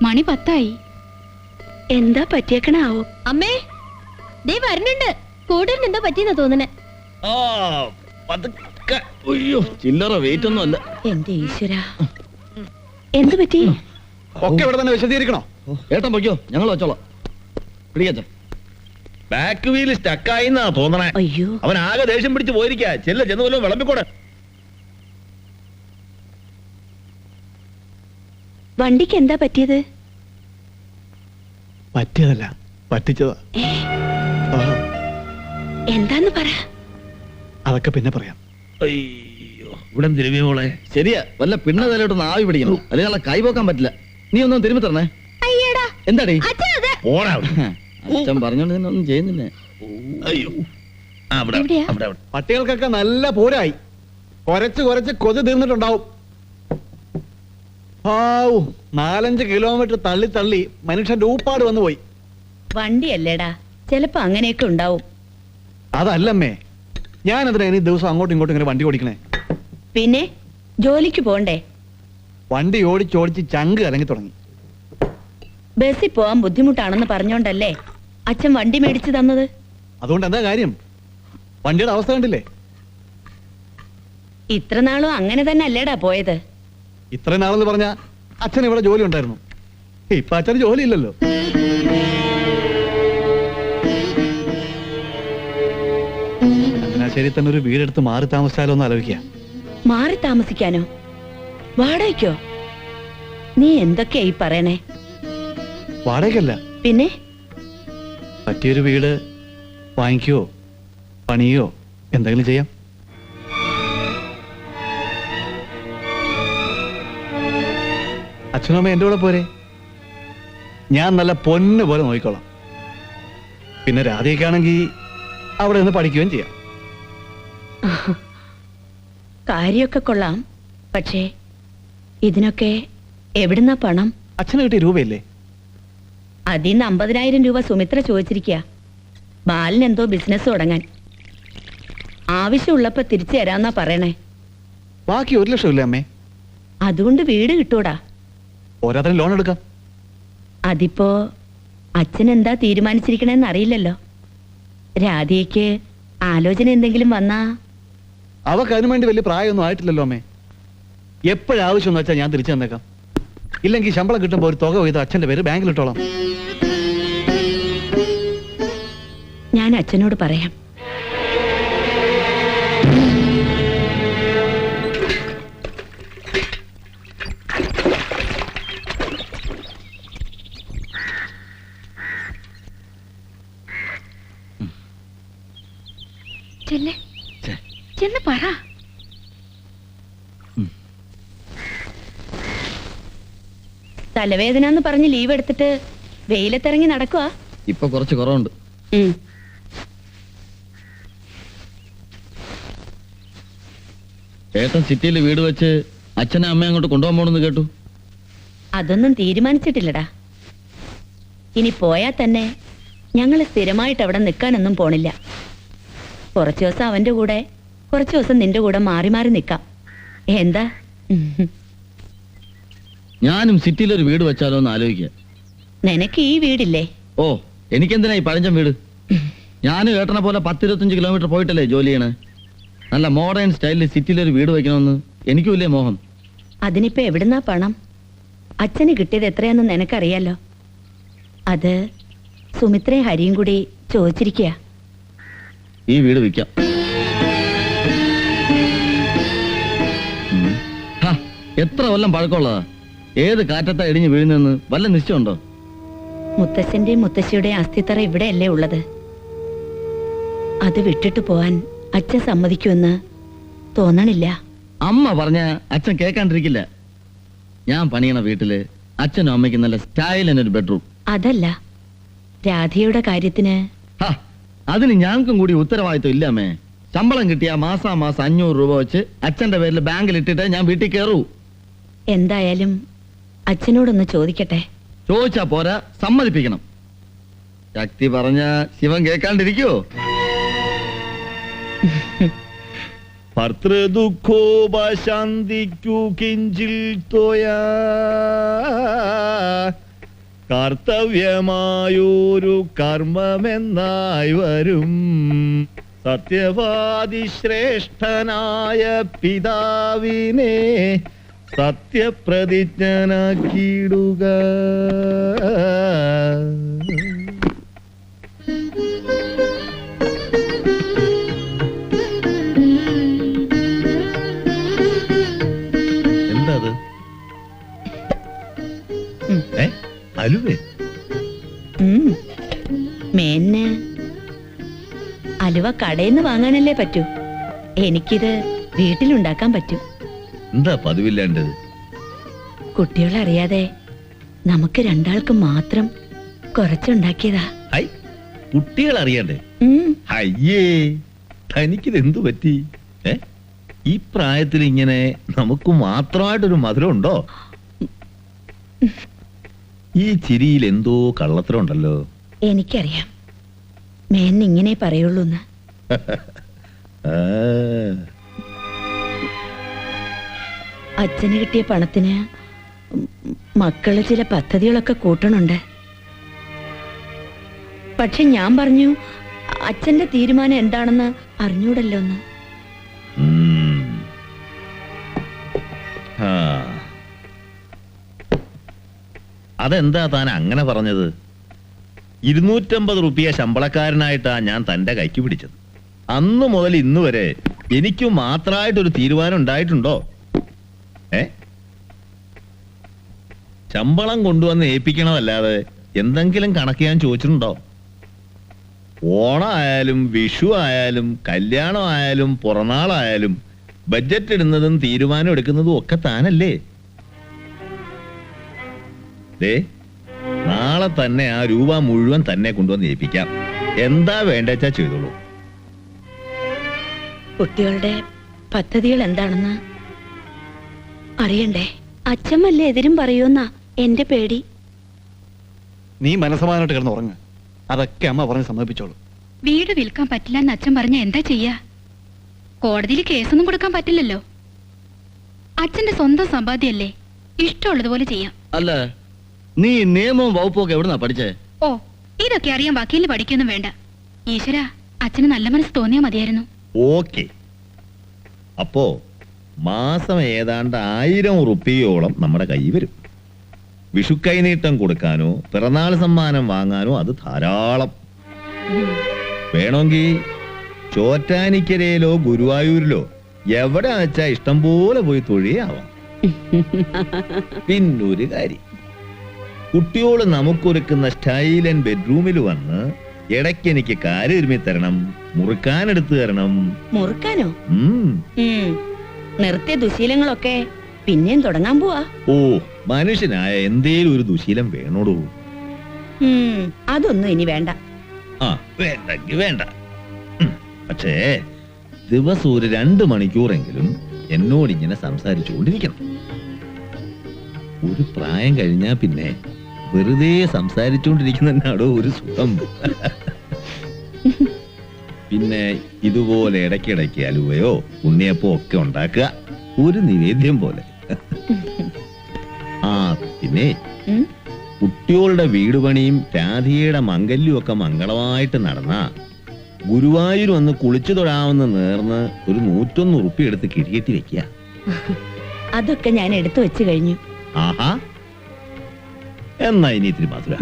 മണി 10 എന്താ പറ്റിയേക്കണാവോ? അമ്മേ ദേ വരുന്നുണ്ട്. കൂടുതൽ എന്താ പറ്റിയെന്നാ തോന്നണേ. ചില്ലറ വെയിറ്റ് ഒന്നും അല്ല. എന്റെ ഈശ്വര, എന്ത് പറ്റി? ഒക്കെ ഇവിടെ തന്നെ വിശദീകരിക്കണോ? ഏട്ടൻ പൊയ്ക്കോ, ഞങ്ങൾ വെച്ചോളാം. പിടിക്കച്ച. ബാക്ക് വീല് സ്റ്റക്കായി എന്നാ തോന്നണേ. അയ്യോ, അവൻ ആകെ ദേഷ്യം പിടിച്ച് പോയിരിക്കാ. ചെന്ന് വല്ലതും വിളമ്പിക്കോടെ. വണ്ടിക്ക് എന്താ പറ്റിയത്? പറ്റിയതല്ല, പറ്റിച്ചതാ. എന്താന്ന് പറ. അതൊക്കെ പിന്നെ പറയാം. അയ്യോ, ഇവിടെ തിരുമ്മിയ മോളെ. ശരിയാ, വല്ല പിണ്ണ തലയോട്ടൊന്ന് ആവി പിടിക്കണം, അല്ലെങ്കിൽ ആളെ കൈ പോക്കാൻ പറ്റില്ല. നീ ഒന്നും തിരുമ്പി തരണേ. എന്താടി അച്ഛൻ പറഞ്ഞോണ്ട് തന്നെ ഒന്നും ചെയ്യുന്നില്ല. അയ്യോ, പട്ടികൾക്കൊക്കെ നല്ല പോരായി. കുറച്ച് കൊതി തീർന്നിട്ടുണ്ടാവും. 4-5 കിലോമീറ്റർ തള്ളി മനുഷ്യന്റെ ഊപ്പാട് വന്നു പോയി. വണ്ടിയല്ലേടാ, ചിലപ്പോ അങ്ങനെയൊക്കെ ഉണ്ടാവും. അതല്ലമ്മേ, ഞാനതിനാ ഇനി ദിവസം അങ്ങോട്ടും ഇങ്ങോട്ടും ഇങ്ങനെ വണ്ടി ഓടിക്കണേ. പിന്നെ ജോലിക്ക് പോണ്ടേ? വണ്ടി ഓടിച്ചോടിച്ച് ചങ്ക് കലങ്ങി തുടങ്ങി. ബസ്സിൽ പോവാൻ ബുദ്ധിമുട്ടാണെന്ന് പറഞ്ഞോണ്ടല്ലേ അച്ഛൻ വണ്ടി മേടിച്ചു തന്നത്? അതുകൊണ്ട് എന്താ കാര്യം? വണ്ടിയുടെ അവസ്ഥ കണ്ടില്ലേ? ഇത്ര നാളും അങ്ങനെ തന്നെ അല്ലേടാ പോയത്? ഇത്രയും നാളെന്ന് പറഞ്ഞ അച്ഛൻ ഇവിടെ ജോലി ഉണ്ടായിരുന്നു. ഇപ്പൊ അച്ഛന് ജോലി ഇല്ലല്ലോ. ശരി, തന്നെ ഒരു വീടെടുത്ത് മാറി താമസിച്ചാലോ എന്ന് ആലോചിക്കുക. മാറി താമസിക്കാനോ? വാടകയ്ക്കോ? നീ എന്തൊക്കെയാ ഈ പറയണേ? വാടകയ്ക്കല്ല, പിന്നെ പറ്റിയൊരു വീട് വാങ്ങിക്കോ പണിയോ എന്തെങ്കിലും ചെയ്യാം. അച്ഛനും അമ്മ എന്റെ കൂടെ പോരെ? ഞാൻ നല്ല പൊന്ന് പോലെ നോക്കിക്കോളാം. പിന്നെ രാധയൊക്കെയാണെങ്കിൽ അവിടെ നിന്ന് പഠിക്കുകയും ചെയ്യാം. കാര്യമൊക്കെ കൊള്ളാം, പക്ഷേ ഇതിനൊക്കെ എവിടുന്നാ പണം? അച്ഛന് കിട്ടിയ രൂപയില്ലേ? അതിന്ന് 50,000 രൂപ സുമിത്ര ചോദിച്ചിരിക്കുക. ബാലിന് എന്തോ ബിസിനസ് തുടങ്ങാൻ. ആവശ്യമുള്ളപ്പോ തിരിച്ചു തരാന്നാ പറയണേ. ബാക്കി 1 ലക്ഷം ഇല്ലേ അമ്മേ? അതുകൊണ്ട് വീട് കിട്ടൂടാ. ഓരോരുത്തരും ലോൺ എടുക്കാം. അതിപ്പോ അച്ഛൻ എന്താ തീരുമാനിച്ചിരിക്കണേന്ന് അറിയില്ലല്ലോ. രാധയ്ക്ക് ആലോചന എന്തെങ്കിലും വന്നാ? അവക്ക് അതിനു വേണ്ടി വലിയ പ്രായമൊന്നും ആയിട്ടില്ലല്ലോ അമ്മേ. എപ്പോഴാവശ്യം എന്ന് വെച്ചാൽ ഞാൻ തിരിച്ചു തന്നേക്കാം. ഇല്ലെങ്കിൽ ശമ്പളം കിട്ടുമ്പോൾ ഒരു തുക ചെയ്ത് അച്ഛന്റെ പേര് ബാങ്കിൽ ഇട്ടോളാം. ഞാൻ അച്ഛനോട് പറയാം. ചെന്ന് പറ. തലവേദന എന്ന് പറഞ്ഞ് ലീവ് എടുത്തിട്ട് വെയിലത്തിറങ്ങി നടക്കുവാ. ഇപ്പൊ കുറച്ച് കുറവുണ്ട്. ഏട്ടൻ സിറ്റിയിൽ വീട് വെച്ച് അച്ഛനെ അമ്മയെ അങ്ങോട്ട് കൊണ്ടുപോകാൻ പോണെന്ന് കേട്ടു. അതൊന്നും തീരുമാനിച്ചിട്ടില്ലടാ. ഇനി പോയാ തന്നെ ഞങ്ങള് സ്ഥിരമായിട്ട് അവിടെ നിൽക്കാനൊന്നും പോണില്ല. കുറച്ചു ദിവസം അവന്റെ കൂടെ, കുറച്ചു ദിവസം നിന്റെ കൂടെ മാറി മാറി നിൽക്കാം. എന്താ? ഞാനും സിറ്റിയിൽ ഒരു വീട് വെച്ചാലോ എന്ന് ആലോചിക്കുക. നിനക്ക് ഈ വീടില്ലേ? ഓ, എനിക്കെന്തിനാ ഈ പഴഞ്ചൻ വീട്? ഞാനും ഏട്ടനെ പോലെ 10-25 കിലോമീറ്റർ പോയിട്ടല്ലേ ജോലി ചെയ്യണേ. നല്ല മോഡേൺ സ്റ്റൈലിൽ സിറ്റിയിൽ ഒരു വീട് വെക്കണമെന്ന് എനിക്കും ഇല്ലേ മോഹം. അതിനിപ്പോ എവിടുന്നാ പണം? അച്ഛന് കിട്ടിയത് എത്രയാന്ന് നിനക്കറിയാലോ. അത് സുമിത്രയും ഹരിയും കൂടി ചോദിച്ചിരിക്കുക. ഈ വീട് വിൽക്കാം. എത്ര കൊല്ലം പഴക്കമുള്ളതാ? ഏത് കാറ്റത്താ ഇടിഞ്ഞ് വീഴുന്നെന്ന് വല്ല നിശ്ചയമുണ്ടോ? മുത്തശ്ശന്റെയും മുത്തശ്ശിയുടെയും അസ്ഥിത്തറ ഇവിടെയല്ലേ ഉള്ളത്. അത് വിട്ടിട്ട് പോവാൻ അച്ഛൻ സമ്മതിക്കുമെന്ന് തോന്നണില്ല. അമ്മ പറഞ്ഞ അച്ഛൻ കേൾക്കാണ്ടിരിക്കില്ല. ഞാൻ പണിയണ വീട്ടില് അച്ഛനും അമ്മയ്ക്കും നല്ല സ്റ്റൈലിനൊരു ബെഡ്റൂം. അതല്ല, രാധയുടെ കാര്യത്തിന്. അതിന് ഞങ്ങൾക്കും കൂടി ഉത്തരവാദിത്വം ഇല്ലാമേ. ശമ്പളം കിട്ടിയ മാസം 500 രൂപ വെച്ച് അച്ഛന്റെ പേരിൽ ബാങ്കിൽ ഇട്ടിട്ട് ഞാൻ വീട്ടിൽ കയറൂ. എന്തായാലും അച്ഛനോടൊന്ന് ചോദിക്കട്ടെ. ചോദിച്ചാ പോരാ, സമ്മതിപ്പിക്കണം. ശക്തി പറഞ്ഞ ശിവൻ കേൾക്കാണ്ടിരിക്കോ? ഭർത്തൃദുഃഖോപശാന്തിക്കു കിഞ്ചിൽ തോയാ കർത്തവ്യമായൊരു കർമ്മമെന്നായി വരും. സത്യവാദി ശ്രേഷ്ഠനായ പിതാവിനെ സത്യപ്രതിജ്ഞനാക്കിയിടുക. എന്താ അത്? അലുവേ? മേന്ന് അലുവ കടയിൽ നിന്ന് വാങ്ങാനല്ലേ പറ്റൂ. എനിക്കിത് വീട്ടിലുണ്ടാക്കാൻ പറ്റും. എന്താ പതിവില്ലാണ്ട്? കുട്ടികളറിയാതെ നമുക്ക് രണ്ടാൾക്ക് മാത്രം കുറച്ചുണ്ടാക്കിയതാ. കുട്ടികൾ അറിയണ്ടേ? അയ്യേ, തനിക്കിത് എന്തു പറ്റി? ഈ പ്രായത്തിൽ ഇങ്ങനെ നമുക്ക് മാത്രമായിട്ടൊരു മധുരം ഉണ്ടോ? ഈ ചിരിയിൽ എന്തോ കള്ളത്തരം ഉണ്ടല്ലോ. എനിക്കറിയാം, മേന്ന് ഇങ്ങനെ പറയുള്ളൂന്ന്. അച്ഛന് കിട്ടിയ പണത്തിന് മക്കള് ചില പദ്ധതികളൊക്കെ കൂട്ടണുണ്ട്. പക്ഷെ ഞാൻ പറഞ്ഞു, അച്ഛന്റെ തീരുമാനം എന്താണെന്ന് അറിഞ്ഞൂടല്ലോന്ന്. അതെന്താ താൻ അങ്ങനെ പറഞ്ഞത്? 250 റുപ്യ ശമ്പളക്കാരനായിട്ടാ ഞാൻ തന്റെ കൈക്ക് പിടിച്ചത്. അന്ന് മുതൽ ഇന്ന് വരെ എനിക്ക് മാത്രമായിട്ടൊരു തീരുമാനം ഉണ്ടായിട്ടുണ്ടോ? ശമ്പളം കൊണ്ടുവന്ന് ഏൽപ്പിക്കണമല്ലാതെ എന്തെങ്കിലും കണക്ക് ഞാൻ ചോദിച്ചിട്ടുണ്ടോ? ഓണമായാലും വിഷു ആയാലും കല്യാണം ആയാലും പിറന്നാളായാലും ബഡ്ജറ്റ് ഇടുന്നതും തീരുമാനം എടുക്കുന്നതും ഒക്കെ താനല്ലേ? നാളെ തന്നെ ആ രൂപ മുഴുവൻ തന്നെ കൊണ്ടുവന്ന് ഏൽപ്പിക്കാം. എന്താ വേണ്ടെച്ചാ ചെയ്തോളൂ. കുട്ടികളുടെ പദ്ധതികൾ എന്താണെന്ന് അറിയണ്ടേ? അച്ഛൻ വല്ല എതിരും പറയൂന്നാ എന്റെ പേടി. നീ മനസ്സമാനായിട്ട് കിടന്ന് ഉറങ്ങ്. അതൊക്കെ അമ്മ പറഞ്ഞ് സമ്മതിപ്പിച്ചോളൂ. വീട് വിൽക്കാൻ പറ്റില്ല എന്ന് അച്ഛൻ പറഞ്ഞ എന്താ ചെയ്യാ? കോടതിയിൽ കേസൊന്നും കൊടുക്കാൻ പറ്റില്ലല്ലോ. അച്ഛന്റെ സ്വന്തം സമ്പാദ്യല്ലേ, ഇഷ്ടമുള്ളതുപോലെ ചെയ്യാം. അല്ല, നീ നിയമവും വകുപ്പൊക്കെ എവിടുന്നാ പഠിച്ചേ? ഓ, ഇതൊക്കെ അറിയാൻ വക്കീലിന് പഠിക്കൊന്നും വേണ്ട. ഈശ്വര, അച്ഛന് നല്ല മനസ്സ് തോന്നിയാ മതിയായിരുന്നു. ഓക്കെ, അപ്പോ മാസം ഏതാണ്ട് 1000 റുപ്യയോളം നമ്മുടെ കൈ വരും. വിഷുക്കൈനീട്ടം കൊടുക്കാനോ പിറന്നാൾ സമ്മാനം വാങ്ങാനോ അത് ധാരാളം. വേണമെങ്കിൽ ചോറ്റാനിക്കരയിലോ ഗുരുവായൂരിലോ എവിടെ വെച്ചാ ഇഷ്ടം പോലെ പോയി തൊഴിയാവാം. പിന്നൊരു കാര്യം, കുട്ടിയോട് നമുക്കൊരുക്കുന്ന സ്റ്റൈലൻ ബെഡ്റൂമിൽ വന്ന് ഇടയ്ക്ക് എനിക്ക് കാല് തിരുമ്മി തരണം, മുറുക്കാനെടുത്തു തരണം. മുറുക്കാനോ? നിർത്തിയ ദുശീലങ്ങളൊക്കെ പിന്നെയും തുടങ്ങാൻ പോവാ. ഓ, മനുഷ്യനായ എന്തേലും ഒരു ദുശീലം വേണോടൂ. അതൊന്നും ഇനി വേണ്ട. ആ, വേണ്ടെങ്കി വേണ്ട. പക്ഷേ ദിവസം ഒരു 2 മണിക്കൂറെങ്കിലും എന്നോടിങ്ങനെ സംസാരിച്ചുകൊണ്ടിരിക്കണം. ഒരു പ്രായം കഴിഞ്ഞാ പിന്നെ വെറുതെ സംസാരിച്ചുകൊണ്ടിരിക്കുന്നതിനാടോ ഒരു സുഖം. പിന്നെ ഇതുപോലെ ഇടയ്ക്കിടയ്ക്ക് അലുവയോ ഉണ്ണിയപ്പോ ഒക്കെ ഉണ്ടാക്കുക, ഒരു നിവേദ്യം പോലെ. ആ, പിന്നെ കുട്ടികളുടെ വീട് പണിയും രാധികയുടെ മംഗല്യം ഒക്കെ മംഗളമായിട്ട് നടന്ന ഗുരുവായൂർ വന്ന് കുളിച്ചു തൊഴാമെന്ന് നേർന്ന് ഒരു 101 റുപ്യ എടുത്ത് കിഴികെട്ടി വെക്കുക. അതൊക്കെ ഞാൻ എടുത്തു വെച്ചു കഴിഞ്ഞു. ആഹാ, എന്നാ ഇനി ഇത്തിരി മധുര.